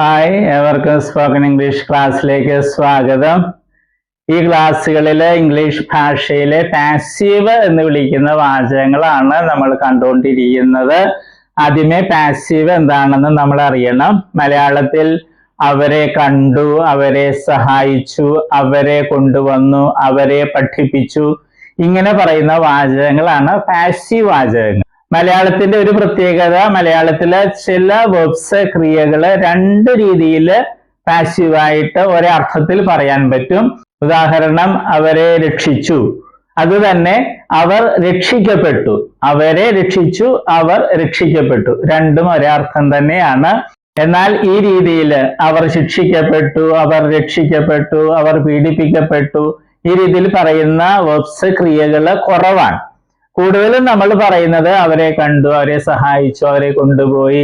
Hi, എവർക്കും spoken English ക്ലാസ്സിലേക്ക് സ്വാഗതം. ഈ ക്ലാസ്സുകളിൽ ഇംഗ്ലീഷ് ഭാഷയിലെ പാസീവ് എന്ന് വിളിക്കുന്ന വാചകങ്ങളാണ് നമ്മൾ കണ്ടുകൊണ്ടിരിക്കുന്നത്. ആദ്യമേ പാസീവ് എന്താണെന്ന് നമ്മൾ അറിയണം. മലയാളത്തിൽ അവരെ കണ്ടു, അവരെ സഹായിച്ചു, അവരെ കൊണ്ടുവന്നു, അവരെ പഠിപ്പിച്ചു, ഇങ്ങനെ പറയുന്ന വാചകങ്ങളാണ് പാസീവ് വാചകങ്ങൾ. മലയാളത്തിന്റെ ഒരു പ്രത്യേകത, മലയാളത്തിലെ ചില വെർബ്സ്, ക്രിയകള് രണ്ട് രീതിയിൽ പാസീവായിട്ട് ഒരേ അർത്ഥത്തിൽ പറയാൻ പറ്റും. ഉദാഹരണം, അവരെ രക്ഷിച്ചു, അത് തന്നെ അവർ രക്ഷിക്കപ്പെട്ടു, അവരെ രക്ഷിച്ചു, അവർ രക്ഷിക്കപ്പെട്ടു, രണ്ടും ഒരേ അർത്ഥം തന്നെയാണ്. എന്നാൽ ഈ രീതിയിൽ അവർ ശിക്ഷിക്കപ്പെട്ടു, അവർ രക്ഷിക്കപ്പെട്ടു, അവർ പീഡിപ്പിക്കപ്പെട്ടു, ഈ രീതിയിൽ പറയുന്ന വെർബ്സ്, ക്രിയകള് കുറവാണ്. കൂടുതലും നമ്മൾ പറയുന്നത് അവരെ കണ്ടു, അവരെ സഹായിച്ചു, അവരെ കൊണ്ടുപോയി,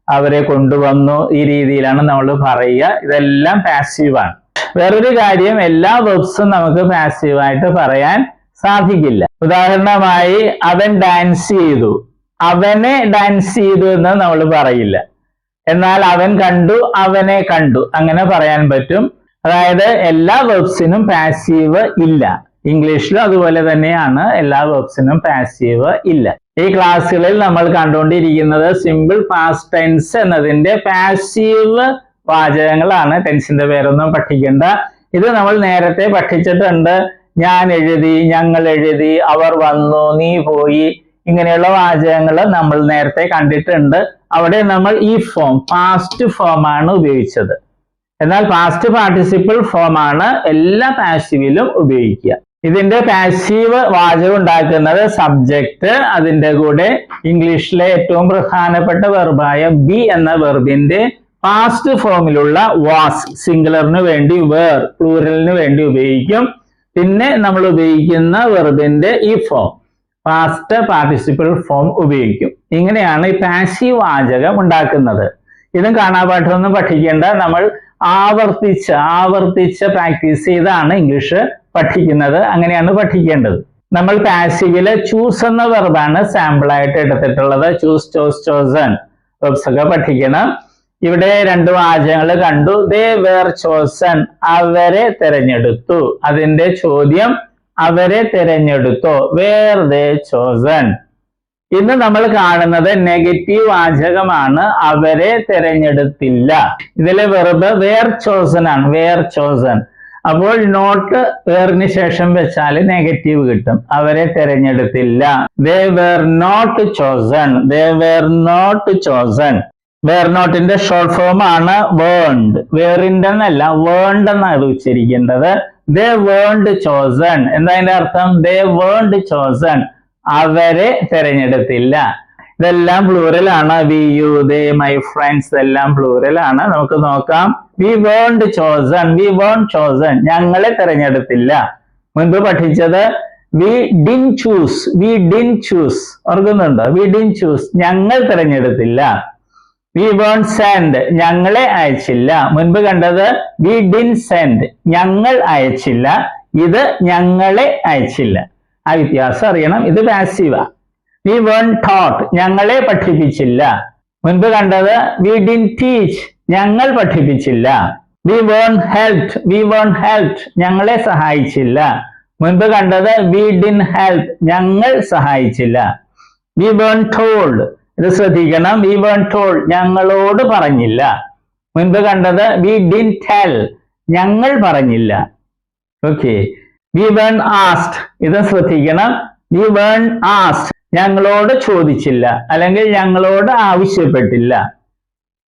അവരെ കൊണ്ടുവന്നു, ഈ രീതിയിലാണ് നമ്മൾ പറയുക. ഇതെല്ലാം പാസീവാണ്. വേറൊരു കാര്യം, എല്ലാ വെർബ്സും നമുക്ക് പാസീവായിട്ട് പറയാൻ സാധിക്കില്ല. ഉദാഹരണമായി, അവൻ ഡാൻസ് ചെയ്തു, അവനെ ഡാൻസ് ചെയ്തു എന്ന് നമ്മൾ പറയില്ല. എന്നാൽ അവൻ കണ്ടു, അവനെ കണ്ടു, അങ്ങനെ പറയാൻ പറ്റും. അതായത് എല്ലാ വെർബ്സിനും പാസീവ് ഇല്ല. ഇംഗ്ലീഷിലും അതുപോലെ തന്നെയാണ്, എല്ലാ വെർബ്സിനും പാസീവ് ഇല്ല. ഈ ക്ലാസ്സുകളിൽ നമ്മൾ കണ്ടുകൊണ്ടിരിക്കുന്നത് സിമ്പിൾ പാസ്റ്റ് ടെൻസ് എന്നതിന്റെ പാസീവ് വാചകങ്ങളാണ്. ടെൻസിന്റെ പേരൊന്നും പഠിക്കേണ്ട, ഇത് നമ്മൾ നേരത്തെ പഠിച്ചിട്ടുണ്ട്. ഞാൻ എഴുതി, ഞങ്ങൾ എഴുതി, അവർ വന്നു, നീ പോയി, ഇങ്ങനെയുള്ള വാചകങ്ങൾ നമ്മൾ നേരത്തെ കണ്ടിട്ടുണ്ട്. അവിടെ നമ്മൾ ഈ ഫോം, പാസ്റ്റ് ഫോം ആണ് ഉപയോഗിച്ചത്. എന്നാൽ പാസ്റ്റ് പാർട്ടിസിപ്പിൾ ഫോം ആണ് എല്ലാ പാസീവിലും ഉപയോഗിക്കുക. ഇതിന്റെ പാസീവ് വാചകം ഉണ്ടാക്കുന്നത് സബ്ജക്റ്റ്, അതിന്റെ കൂടെ ഇംഗ്ലീഷിലെ ഏറ്റവും പ്രധാനപ്പെട്ട വെർബായ ബി എന്ന വെർബിന്റെ പാസ്റ്റ് ഫോമിലുള്ള വാസ്, സിംഗുലറിന് വേണ്ടി വേർ, പ്ലൂറലിന് വേണ്ടി ഉപയോഗിക്കും. പിന്നെ നമ്മൾ ഉപയോഗിക്കുന്ന വെർബിന്റെ ഈ ഫോം, പാസ്റ്റ് പാർട്ടിസിപ്പിൾ ഫോം ഉപയോഗിക്കും. ഇങ്ങനെയാണ് ഈ പാസീവ് വാചകം ഉണ്ടാക്കുന്നത്. ഇതും കാണാപാഠമൊന്നും പഠിക്കേണ്ട, നമ്മൾ ആവർത്തിച്ച് പ്രാക്ടീസ് ചെയ്താണ് ഇംഗ്ലീഷ് പഠിക്കുന്നത്. അങ്ങനെയാണ് പഠിക്കേണ്ടത്. നമ്മൾ പാസീവില് ചൂസ് എന്ന വെർബാണ് സാമ്പിൾ ആയിട്ട് എടുത്തിട്ടുള്ളത്. ചൂസ്, ചോസ്, ചോസൺ വെർബ്സ് ഒക്കെ പഠിക്കണം. ഇവിടെ രണ്ട് വാചകങ്ങൾ കണ്ടു. ദേ വേർ ചോസൺ, അവരെ തിരഞ്ഞെടുത്തു. അതിന്റെ ചോദ്യം, അവരെ തിരഞ്ഞെടുത്തോ, വേർ ദേ ചോസൺ. ഇന്ന് നമ്മൾ കാണുന്നത് നെഗറ്റീവ് വാചകമാണ്, അവരെ തിരഞ്ഞെടുത്തില്ല. ഇതിലെ വെർബ് വേർ ചോസൺ ആണ്, വേർ ചോസൺ. അപ്പോൾ നോട്ട് വേറിന് ശേഷം വെച്ചാൽ നെഗറ്റീവ് കിട്ടും. അവരെ തിരഞ്ഞെടുത്തില്ല. They were not chosen, they were not chosen. Were നോട്ടിന്റെ ഷോർട്ട് ഫോം ആണ് വേൺഡ്. വേറിന്റെ എന്നല്ല, വേൺഡ് എന്നാണ് ഉച്ചരിക്കേണ്ടത്. ദേ വേൺഡ് ചോസൺ. എന്താ അതിന്റെ അർത്ഥം? ദേ വേൺഡ് ചോസൺ, അവരെ തിരഞ്ഞെടുത്തില്ല. ഇതെല്ലാം പ്ലൂറൽ ആണ്. We, you, they, my friends, ഇതെല്ലാം പ്ലൂറൽ ആണ്. നമുക്ക് നോക്കാം. We weren't chosen, we weren't chosen, ഞങ്ങളെ തിരഞ്ഞെടുത്തില്ല. മുൻപ് പഠിച്ചത് we didn't choose, we didn't choose, ഓർക്കുന്നുണ്ടോ? വി ഡിൻ ചൂസ്, ഞങ്ങൾ തിരഞ്ഞെടുത്തില്ല. വി വേൺഡ് സെൻഡ്, ഞങ്ങളെ അയച്ചില്ല. മുൻപ് കണ്ടത് വി ഡിൻ സെൻഡ്, ഞങ്ങൾ അയച്ചില്ല. ഇത് ഞങ്ങളെ അയച്ചില്ല. ആ വ്യത്യാസം അറിയണം. ഇത് പാസീവാ. വി വേൺഡ് ടോട്ട്, ഞങ്ങളെ പഠിപ്പിച്ചില്ല. മുൻപ് കണ്ടത് വി ഡിൻ ടീച്ച്, ഞങ്ങൾ പഠിപ്പിച്ചില്ല. വി വേൺഡ് ഹെൽപ്ഡ്, വി വേൺഡ് ഹെൽപ്ഡ്, ഞങ്ങളെ സഹായിച്ചില്ല. മുൻപ് കണ്ടത് വി ഡിൻ ഹെൽപ്പ്, ഞങ്ങൾ സഹായിച്ചില്ല. വി വേൺഡ് ടോൾഡ്, ഇത് ശ്രദ്ധിക്കണം. വി വേൺഡ് ടോൾഡ്, ഞങ്ങളോട് പറഞ്ഞില്ല. മുൻപ് കണ്ടത് വി ഡിൻ ടെൽ, ഞങ്ങൾ പറഞ്ഞില്ല. ഓക്കെ. വി വേൺഡ് ആസ്ക്ഡ്, ഇത് ശ്രദ്ധിക്കണം. വി വേൺഡ് ആസ്ക്ഡ്, ഞങ്ങളോട് ചോദിച്ചില്ല, അല്ലെങ്കിൽ ഞങ്ങളോട് ആവശ്യപ്പെട്ടില്ല.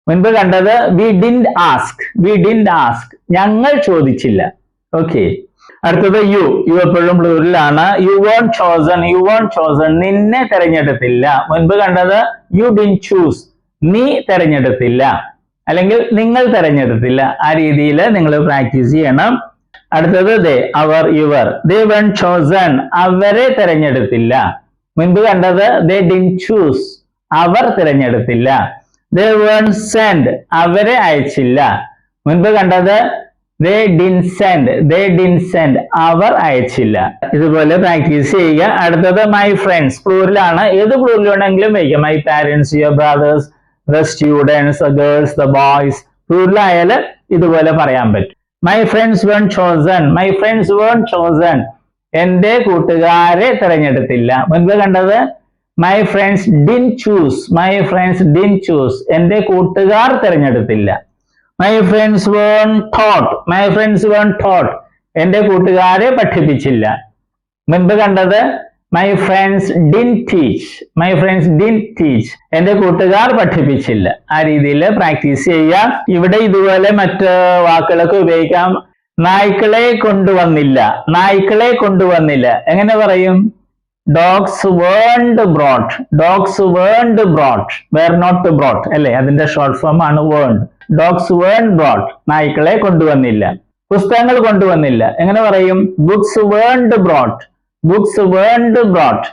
മുൻപ് കണ്ടത് V didn't ask, V didn't ask, ഞങ്ങൾ ചോദിച്ചില്ല. ഓക്കെ. അടുത്തത് യു. യു എപ്പോഴും പ്ലൂറലാണ്. യു വേൺഡ് ചോസൺ, യു വേൺഡ് ചോസൺ, നിന്നെ തിരഞ്ഞെടുത്തില്ല. മുൻപ് കണ്ടത് യു ഡിൻ ചൂസ്, നീ തിരഞ്ഞെടുത്തില്ല, അല്ലെങ്കിൽ നിങ്ങൾ തിരഞ്ഞെടുത്തില്ല. ആ രീതിയിൽ നിങ്ങൾ പ്രാക്ടീസ് ചെയ്യണം. അടുത്തത് ദേ, അവർ, യുവർ. ദേ വേൺഡ് ചോസൺ, അവരെ തിരഞ്ഞെടുത്തില്ല. മുൻപ് കണ്ടത് ദേ ഡിൻ ചൂസ്, അവർ തിരഞ്ഞെടുത്തില്ല. ദേ വേൺഡ് സെൻഡ്, അവരെ അയച്ചില്ല. മുൻപ് കണ്ടത് they didn't send, they didn't send, അവർ അയച്ചില്ല. ഇതുപോലെ പ്രാക്ടീസ് ചെയ്യുക. അടുത്തത് മൈ ഫ്രണ്ട്സ്, പ്ലൂറലാണ്. ഏത് പ്ലൂറൽ വേണമെങ്കിലും വയ്ക്കാം. My parents, your brothers, the students, the girls, the boys, പ്ലൂറലായാൽ ഇതുപോലെ പറയാൻ പറ്റും. My friends weren't chosen. My friends weren't chosen. എന്റെ കൂട്ടുകാരെ തിരഞ്ഞെടുത്തില്ല. മുൻപ് കണ്ടത് my friends didn't choose. My friends didn't choose. എന്റെ കൂട്ടുകാർ തിരഞ്ഞെടുത്തില്ല. My friends weren't taught. My friends weren't taught. എന്റെ കൂട്ടുകാരെ പഠിപ്പിച്ചില്ല. മുൻപ് കണ്ടത് my friends didn't teach. My friends didn't teach. എന്റെ കൂട്ടുകാർ പഠിപ്പിച്ചില്ല. ആ രീതിയിൽ പ്രാക്ടീസ് ചെയ്യാം. ഇവിടെ ഇതുപോലെ മറ്റ് വാക്കുകളൊക്കെ ഉപയോഗിക്കാം. നായ്ക്കളെ കൊണ്ടുവന്നില്ല. നായ്ക്കളെ കൊണ്ടുവന്നില്ല എങ്ങനെ പറയും? Dogs weren't brought. Dogs weren't brought. were not brought അല്ലെ? അതിന്റെ ഷോർട്ട് ഫോം ആണ് weren't. Dogs weren't brought. നായ്ക്കളെ കൊണ്ടുവന്നില്ല. പുസ്തകങ്ങൾ കൊണ്ടുവന്നില്ല എങ്ങനെ പറയും? Books weren't brought. Books weren't brought.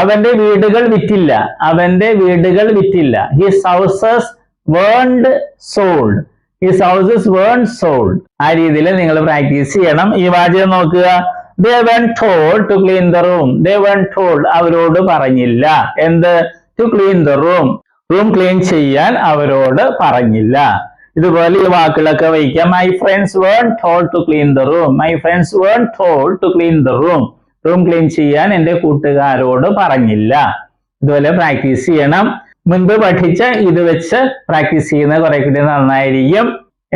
അവന്റെ വീടുകൾ വിറ്റില്ല. അവന്റെ വീടുകൾ വിറ്റില്ല. His houses weren't sold. His houses weren't sold. ആ രീതിയിൽ നിങ്ങൾ പ്രാക്ടീസ് ചെയ്യണം. ഈ വാചകം നോക്കുക. They weren't told to clean the room. They weren't told. അവരോട് പറഞ്ഞില്ല. എന്ത്? To clean the room. Room clean ചെയ്യാൻ അവരോട് പറഞ്ഞില്ല. ഇതുപോലെ ഈ വാക്കുകളൊക്കെ വയ്ക്കാം. My friends weren't told to clean the room. My friends weren't told to clean the room. Room clean ചെയ്യാൻ എൻ്റെ കൂട്ടുകാരോട് പറഞ്ഞില്ല. ഇതുപോലെ പ്രാക്ടീസ് ചെയ്യണം. മുൻപ് പഠിച്ച ഇത് വെച്ച് പ്രാക്ടീസ് ചെയ്യുന്നത് കുറെ കൂടി നന്നായിരിക്കും.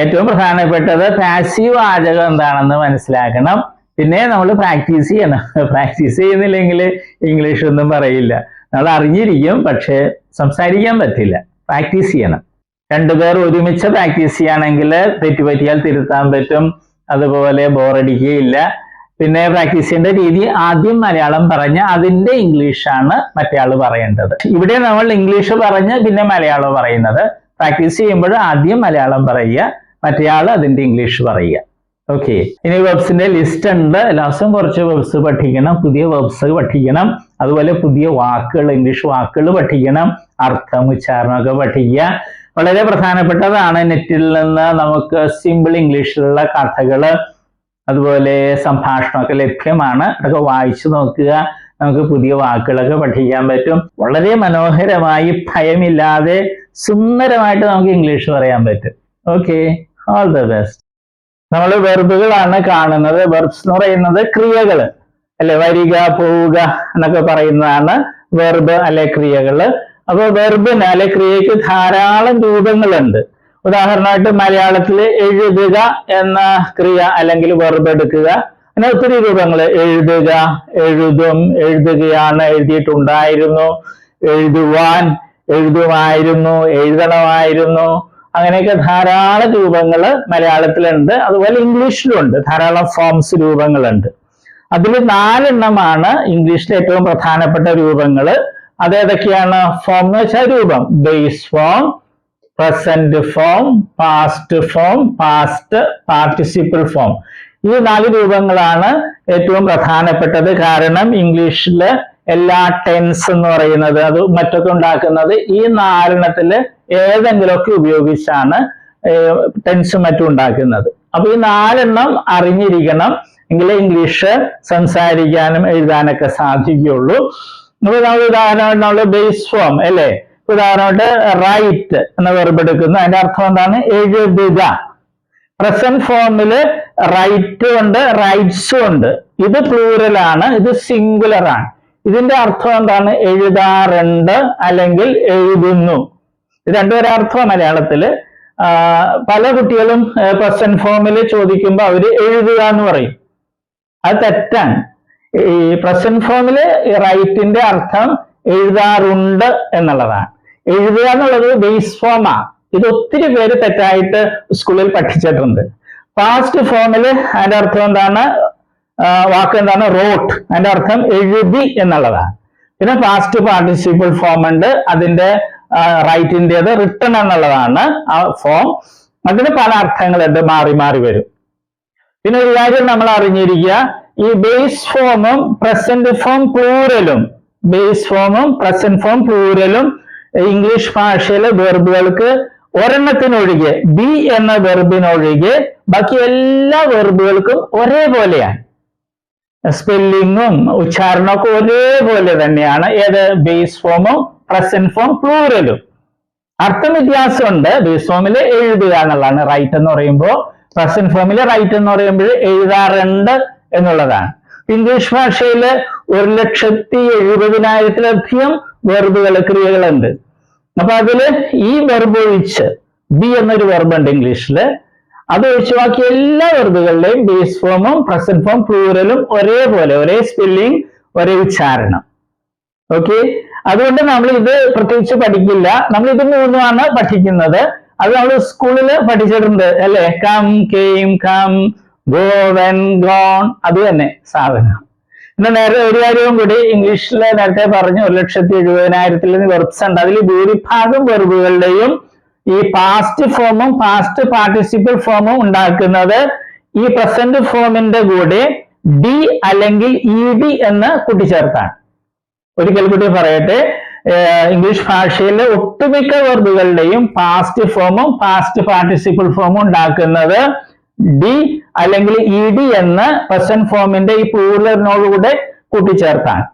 ഏറ്റവും പ്രധാനപ്പെട്ടത് പാസീവ് വാചകം എന്താണെന്ന് മനസ്സിലാക്കണം. പിന്നെ നമ്മൾ പ്രാക്ടീസ് ചെയ്യണം. പ്രാക്ടീസ് ചെയ്യുന്നില്ലെങ്കിൽ ഇംഗ്ലീഷ് ഒന്നും പറയില്ല. നമ്മൾ അറിഞ്ഞിരിക്കും, പക്ഷെ സംസാരിക്കാൻ പറ്റില്ല. പ്രാക്ടീസ് ചെയ്യണം. രണ്ടുപേർ ഒരുമിച്ച് പ്രാക്ടീസ് ചെയ്യുകയാണെങ്കിൽ തെറ്റുപറ്റിയാൽ തിരുത്താൻ പറ്റും. അതുപോലെ ബോറടിക്കുകയില്ല. പിന്നെ പ്രാക്ടീസ് ചെയ്യേണ്ട രീതി ആദ്യം മലയാളം പറഞ്ഞ് അതിന്റെ ഇംഗ്ലീഷാണ് മറ്റേയാൾ പറയേണ്ടത്. ഇവിടെ നമ്മൾ ഇംഗ്ലീഷ് പറഞ്ഞ് പിന്നെ മലയാളം പറയുന്നത്. പ്രാക്ടീസ് ചെയ്യുമ്പോൾ ആദ്യം മലയാളം പറയുക, മറ്റേയാൾ അതിന്റെ ഇംഗ്ലീഷ് പറയുക. ഓക്കെ. ഇനി വെബ്സിന്റെ ലിസ്റ്റ് ഉണ്ട്. എല്ലാവർക്കും കുറച്ച് വെബ്സ് പഠിക്കണം, പുതിയ വെബ്സ് പഠിക്കണം. അതുപോലെ പുതിയ വാക്കുകൾ, ഇംഗ്ലീഷ് വാക്കുകൾ പഠിക്കണം. അർത്ഥം, ഉച്ചാരണമൊക്കെ പഠിക്കുക. വളരെ പ്രധാനപ്പെട്ടതാണ്. നെറ്റിൽ നിന്ന് നമുക്ക് സിമ്പിൾ ഇംഗ്ലീഷിലുള്ള കഥകള് അതുപോലെ സംഭാഷണമൊക്കെ ലഭ്യമാണ്. അതൊക്കെ വായിച്ചു നോക്കുക. നമുക്ക് പുതിയ വാക്കുകളൊക്കെ പഠിക്കാൻ പറ്റും. വളരെ മനോഹരമായി ഭയമില്ലാതെ സുന്ദരമായിട്ട് നമുക്ക് ഇംഗ്ലീഷ് പറയാൻ പറ്റും. Okay, all the best. നമ്മൾ വെർബുകളാണ് കാണുന്നത്. വെർബ്സ് എന്ന് പറയുന്നത് ക്രിയകൾ അല്ലെ? വരിക, പോവുക എന്നൊക്കെ പറയുന്നതാണ് വെർബ് അല്ലെ ക്രിയകള്. അപ്പൊ വെർബിന് അല്ലെ ക്രിയക്ക് ധാരാളം രൂപങ്ങളുണ്ട്. ഉദാഹരണമായിട്ട് മലയാളത്തിൽ എഴുതുക എന്ന ക്രിയ അല്ലെങ്കിൽ വെർബ് എടുക്കുക. അങ്ങനെ ഒത്തിരി രൂപങ്ങൾ. എഴുതുക, എഴുതും, എഴുതുകയാണ്, എഴുതിയിട്ടുണ്ടായിരുന്നു, എഴുതുവാൻ, എഴുതുമായിരുന്നു, എഴുതണമായിരുന്നു. അങ്ങനെയൊക്കെ ധാരാളം രൂപങ്ങൾ മലയാളത്തിലുണ്ട്. അതുപോലെ ഇംഗ്ലീഷിലുണ്ട്. ധാരാളം ഫോംസ്, രൂപങ്ങളുണ്ട്. അതിൽ 4 എണ്ണമാണ് ഇംഗ്ലീഷിലെ ഏറ്റവും പ്രധാനപ്പെട്ട രൂപങ്ങൾ. അതേതൊക്കെയാണ്? ഫോം എന്ന് വെച്ചാൽ രൂപം. Base form, present form, past form, past participle form. ഈ 4 രൂപങ്ങളാണ് ഏറ്റവും പ്രധാനപ്പെട്ടത്. കാരണം ഇംഗ്ലീഷില് എല്ലാ ടെൻസ് എന്ന് പറയുന്നത് അത് മറ്റൊക്കെ ഉണ്ടാക്കുന്നത് ഈ 4 എണ്ണത്തില് ഏതെങ്കിലുമൊക്കെ ഉപയോഗിച്ചാണ് ടെൻസും മറ്റും ഉണ്ടാക്കുന്നത്. അപ്പൊ ഈ 4 എണ്ണം അറിഞ്ഞിരിക്കണം. എങ്കിലേ ഇംഗ്ലീഷ് സംസാരിക്കാനും എഴുതാനൊക്കെ സാധിക്കുകയുള്ളൂ. ഉദാഹരണമായിട്ട് നമ്മൾ ബേസ് ഫോം അല്ലേ? ഉദാഹരണമായിട്ട് റൈറ്റ് എന്ന വെർബ് എടുക്കുന്നു. അതിന്റെ അർത്ഥം എന്താണ്? എഴുതുക. പ്രസന്റ് ഫോമില് റൈറ്റ് ഉണ്ട്, റൈറ്റ്സും ഉണ്ട്. ഇത് പ്ലൂറലാണ്, ഇത് സിംഗുലർ ആണ്. ഇതിന്റെ അർത്ഥം എന്താണ്? എഴുതാറുണ്ട് അല്ലെങ്കിൽ എഴുതുന്നു. ഇത് രണ്ടുപേരെ അർത്ഥം മലയാളത്തില്. പല കുട്ടികളും പ്രസന്റ് ഫോമിൽ ചോദിക്കുമ്പോൾ അവര് എഴുതുക എന്ന് പറയും. അത് തെറ്റാണ്. ഈ പ്രസന്റ് ഫോമില് റൈറ്റിന്റെ അർത്ഥം എഴുതാറുണ്ട് എന്നുള്ളതാണ്. എഴുതുക എന്നുള്ളത് ബേസ് ഫോമാണ്. ഇത് ഒത്തിരി പേര് തെറ്റായിട്ട് സ്കൂളിൽ പഠിച്ചിട്ടുണ്ട്. പാസ്റ്റ് ഫോമില് അതിന്റെ അർത്ഥം എന്താണ്? വാക്ക് എന്താണ്? റോട്ട്. അതിന്റെ അർത്ഥം എഴുതി എന്നുള്ളതാണ്. പിന്നെ പാസ്റ്റ് പാർട്ടിസിപ്പിൾ ഫോം ഉണ്ട്. അതിന്റെ റൈറ്റിൻ്റെത് റിട്ടൺ എന്നുള്ളതാണ് ആ ഫോം. അതിന് പല അർത്ഥങ്ങളുണ്ട്, മാറി മാറി വരും. പിന്നെ ഒരു കാര്യം നമ്മൾ അറിഞ്ഞിരിക്കുക, ഈ ബേസ് ഫോമും പ്രസന്റ് ഫോം പ്ലൂറലും, ബേസ് ഫോമും പ്രസന്റ് ഫോം പ്ലൂറലും ഇംഗ്ലീഷ് ഭാഷയിലെ വെർബുകൾക്ക് ഒരെണ്ണത്തിനൊഴികെ, ബി എന്ന വെർബിനൊഴികെ ബാക്കി എല്ലാ വെർബുകൾക്കും ഒരേപോലെയാണ്. സ്പെല്ലിങ്ങും ഉച്ചാരണമൊക്കെ ഒരേപോലെ തന്നെയാണ്. ഏത്? ബേസ് ഫോമും പ്രസന്റ് ഫോം പ്ലൂറലും. അർത്ഥം വ്യത്യാസമുണ്ട്. ബേസ് ഫോമിൽ എഴുതുക എന്നുള്ളതാണ് റൈറ്റ് എന്ന് പറയുമ്പോൾ, പ്രസന്റ് ഫോമിൽ റൈറ്റ് എന്ന് പറയുമ്പോൾ എഴുതാറുണ്ട് എന്നുള്ളതാണ്. ഇംഗ്ലീഷ് ഭാഷയിൽ 1,70,70,000-ലധികം വെർബുകൾ, ക്രിയകളുണ്ട്. അപ്പൊ അതില് ഈ വെർബ് ഒഴിച്ച് ബി എന്നൊരു വെർബ് ഉണ്ട് ഇംഗ്ലീഷില്, അത് ഒഴിച്ച് ബാക്കി എല്ലാ വെർബുകളുടെയും ബേസ് ഫോമും പ്രസന്റ് ഫോം പ്ലൂറലും ഒരേപോലെ, ഒരേ സ്പെല്ലിംഗ്, ഒരേ ഉച്ചാരണം. ഓക്കെ, അതുകൊണ്ട് നമ്മൾ ഇത് പ്രത്യേകിച്ച് പഠിക്കില്ല. നമ്മൾ ഇത് മൂന്നുമാണ് പഠിക്കുന്നത്. അത് നമ്മൾ സ്കൂളിൽ പഠിച്ചിട്ടുണ്ട് അല്ലെ? Come, came, come, go, went, gone, അത് തന്നെ സാധനം. പിന്നെ നേരെ ഒരു കാര്യവും കൂടി, ഇംഗ്ലീഷിൽ നേരത്തെ പറഞ്ഞു 1,70,70,000 വെർബ്സ് ഉണ്ട്. അതിൽ ഭൂരിഭാഗം വെർബുകളുടെയും ഈ പാസ്റ്റ് ഫോമും പാസ്റ്റ് പാർട്ടിസിപ്പിൾ ഫോമും ഉണ്ടാക്കുന്നത് ഈ പ്രസന്റ് ഫോമിന്റെ കൂടെ ഡി അല്ലെങ്കിൽ ഇ ഡി എന്ന് കൂട്ടിച്ചേർത്താണ്. ഒരിക്കൽ കൂടി പറയട്ടെ, ഇംഗ്ലീഷ് ഭാഷയിലെ ഒട്ടുമിക്ക വെർബുകളുടെയും പാസ്റ്റ് ഫോമും പാസ്റ്റ് പാർട്ടിസിപ്പിൾ ഫോമും ഉണ്ടാക്കുന്നത് ഡി അല്ലെങ്കിൽ ഇ ഡി എന്ന് പ്രസന്റ് ഫോമിന്റെ ഈ പ്ലൂറലിനോടുകൂടെ കൂട്ടിച്ചേർത്താണ്.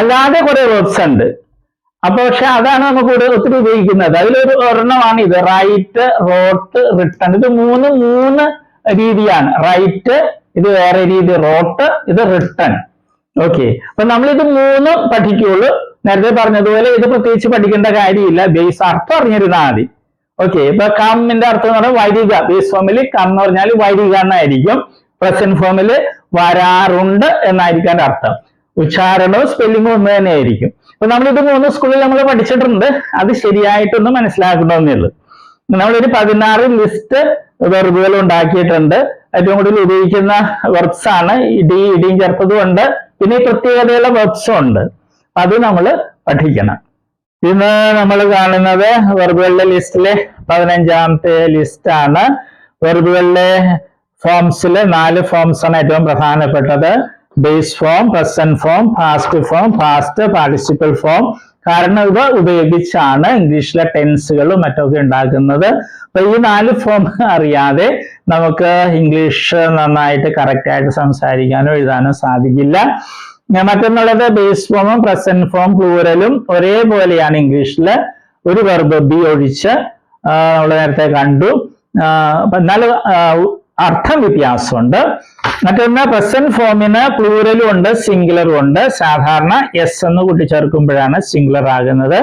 അല്ലാതെ കുറെ വെർബ്സ് ഉണ്ട്. അപ്പൊ പക്ഷെ അതാണ് നമുക്ക് ഒത്തിരി ഉപയോഗിക്കുന്നത്. അതിലൊരു ഒരെണ്ണമാണ് ഇത്, റൈറ്റ്, റോട്ട്, റിട്ടൺ. ഇത് മൂന്ന് രീതിയാണ്. റൈറ്റ് ഇത് വേറെ രീതി, റോട്ട് ഇത് റിട്ടൺ. ഓക്കെ, അപ്പൊ നമ്മൾ ഇത് മൂന്നും പഠിക്കുള്ളൂ. നേരത്തെ പറഞ്ഞതുപോലെ ഇത് പ്രത്യേകിച്ച് പഠിക്കേണ്ട കാര്യമില്ല, ബേസ് അർത്ഥം അറിഞ്ഞിരുന്നാൽ മതി. ഓക്കെ, ഇപ്പൊ കമ്മിന്റെ അർത്ഥം എന്ന് പറഞ്ഞാൽ വരിക. ബേസ് ഫോമിൽ കം എന്ന് പറഞ്ഞാൽ വരിക എന്നായിരിക്കും. പ്രസന്റ് ഫോമിൽ വരാറുണ്ട് എന്നായിരിക്കും അതിന്റെ അർത്ഥം. ഉച്ചാരണവും സ്പെല്ലിങ്ങും ഒന്ന് തന്നെ ആയിരിക്കും. അപ്പൊ നമ്മളിത് മൂന്ന് സ്കൂളിൽ നമ്മൾ പഠിച്ചിട്ടുണ്ട്. അത് ശരിയായിട്ടൊന്ന് മനസ്സിലാക്കണമെന്നേ ഉള്ളൂ. നമ്മളൊരു 16 ലിസ്റ്റ് വെർബുകൾ ഉണ്ടാക്കിയിട്ടുണ്ട്. ഏറ്റവും കൂടുതൽ ഉപയോഗിക്കുന്ന വെർബ്സ് ആണ് ഡി, ഇടിയും ചേർത്തതും ഉണ്ട്. പിന്നെ ഈ പ്രത്യേകതയുള്ള വെർബ്സും ഉണ്ട്. അത് നമ്മൾ പഠിക്കണം. ഇന്ന് നമ്മൾ കാണുന്നത് വെർബുകളുടെ ലിസ്റ്റിലെ 15ാമത്തെ ലിസ്റ്റ് ആണ്. വെർബുകളുടെ ഫോംസില് 4 ഫോംസ് ആണ് ഏറ്റവും പ്രധാനപ്പെട്ടത്. Base form, present form, past form, past participle form. കാരണം ഇവ ഉപയോഗിച്ചാണ് ഇംഗ്ലീഷിലെ ടെൻസുകളും മറ്റൊക്കെ ഉണ്ടാക്കുന്നത്. അപ്പൊ ഈ 4 ഫോം അറിയാതെ നമുക്ക് ഇംഗ്ലീഷ് നന്നായിട്ട് കറക്റ്റ് ആയിട്ട് സംസാരിക്കാനോ എഴുതാനോ സാധിക്കില്ല. മറ്റൊന്നുള്ളത് ബേസ് ഫോമും പ്രസന്റ് ഫോം പ്ലൂറലും ഒരേപോലെയാണ് ഇംഗ്ലീഷില്. ഒരു വെർബ് ബി ഒഴിച്ച് നമ്മൾ നേരത്തെ കണ്ടു. എന്നാൽ അർത്ഥം വ്യത്യാസമുണ്ട്. മറ്റൊന്ന് പ്രസന്റ് ഫോമിന് പ്ലൂറലും ഉണ്ട്, സിംഗുലറും ഉണ്ട്. സാധാരണ എസ് എന്ന് കൂട്ടിച്ചേർക്കുമ്പോഴാണ് സിംഗുലർ ആകുന്നത്.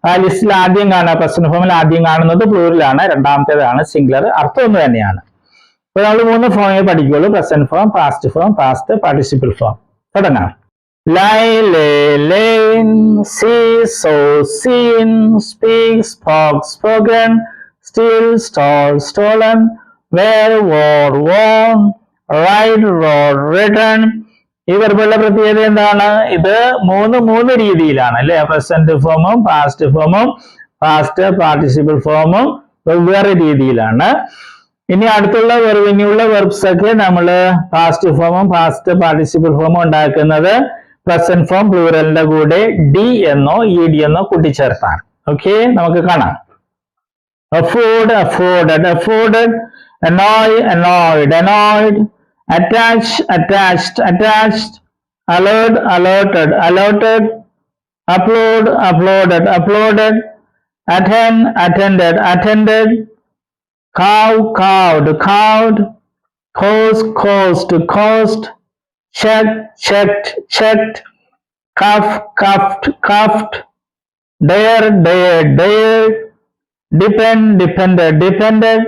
ആ ലിസ്റ്റിൽ ആദ്യം കാണുക, പ്രസന്റ് ഫോമിൽ ആദ്യം കാണുന്നത് പ്ലൂറലാണ്, രണ്ടാമത്തേതാണ് സിംഗുലർ. അർത്ഥം ഒന്ന് തന്നെയാണ്. അപ്പൊ നമ്മൾ 3 ഫോമേ പഠിക്കുള്ളൂ: present form, past form, past participle form. തുടങ്ങാം. Lie, lay, lain, see, saw, seen, speak, spoke, spoken, steal, stole, stolen, wear, wore, worn, write, wrote, written. ഈ വെർബുകളുടെ പ്രത്യേകത എന്താണ്? ഇത് മൂന്ന് രീതിയിലാണ് അല്ലെ? പ്രസന്റ് ഫോമും പാസ്റ്റ് ഫോമും പാസ്റ്റ് പാർട്ടിസിപ്പിൾ ഫോമും വെവ്വേറെ രീതിയിലാണ്. ഇനി അടുത്തുള്ള ഇനിയുള്ള വെർബ്സ് ഒക്കെ നമ്മൾ പാസ്റ്റ് ഫോമും പാസ്റ്റ് പാർട്ടിസിപ്പിൾ ഫോമും ഉണ്ടാക്കുന്നത് പ്രസന്റ് ഫോം പ്ലൂറലിന്റെ കൂടെ ഡി എന്നോ ഇ ഡി എന്നോ കൂട്ടിച്ചേർത്താണ്. ഓക്കെ, നമുക്ക് കാണാം. afford, afforded, afforded, annoy, annoyed, annoyed, attach, attached, attached, alert, alerted, alerted, upload, uploaded, uploaded, attend, attended, attended, cow, cowed, cowed, cost, cost, cost, check, checked, checked, cuff, cuffed, cuffed, dare, dared, dared, depend, depended, depended,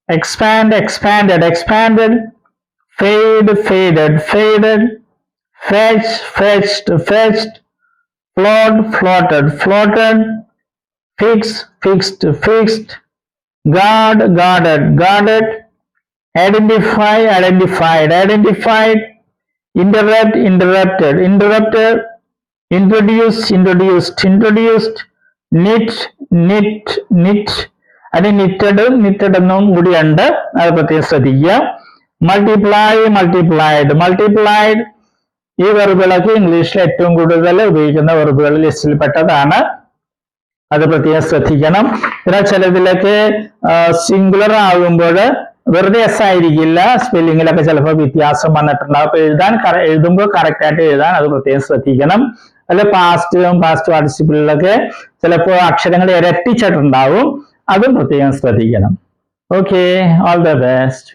expand, expanded, expanded, fade, faded, faded, fetch, fetched, fetched, float, floated, floated, fix, fixed, fixed, guard, guarded, guarded, identify, identified, identified, interrupt, interrupted, interrupted, introduce, introduced, introduced, knit, knit, knit. അത് knitted, knitted എന്നും കൂടിയുണ്ട്, അത് പ്രത്യേകം ശ്രദ്ധിക്കുക. multiply, multiplied, multiplied. ഈ വെർബുകളൊക്കെ ഇംഗ്ലീഷിൽ ഏറ്റവും കൂടുതൽ ഉപയോഗിക്കുന്ന വെർബുകൾ ലിസ്റ്റിൽ പെട്ടതാണ്. അത് പ്രത്യേകം ശ്രദ്ധിക്കണം. പിന്നെ ചിലതിലൊക്കെ സിംഗുലർ ആകുമ്പോൾ വെറുതെ എസ് ആയിരിക്കില്ല, സ്പെല്ലിങ്ങിലൊക്കെ ചിലപ്പോൾ വ്യത്യാസം വന്നിട്ടുണ്ടാവും. അപ്പൊ എഴുതുമ്പോൾ കറക്റ്റ് ആയിട്ട് എഴുതാൻ അത് പ്രത്യേകം ശ്രദ്ധിക്കണം. അല്ലെ പാസ്റ്റും പാസ്റ്റ് പാർട്ടിസിപ്പിളിലൊക്കെ ചിലപ്പോൾ അക്ഷരങ്ങൾ ഇരട്ടിച്ചിട്ടുണ്ടാവും. അതും പ്രത്യേകം ശ്രദ്ധിക്കണം. Okay, all the best.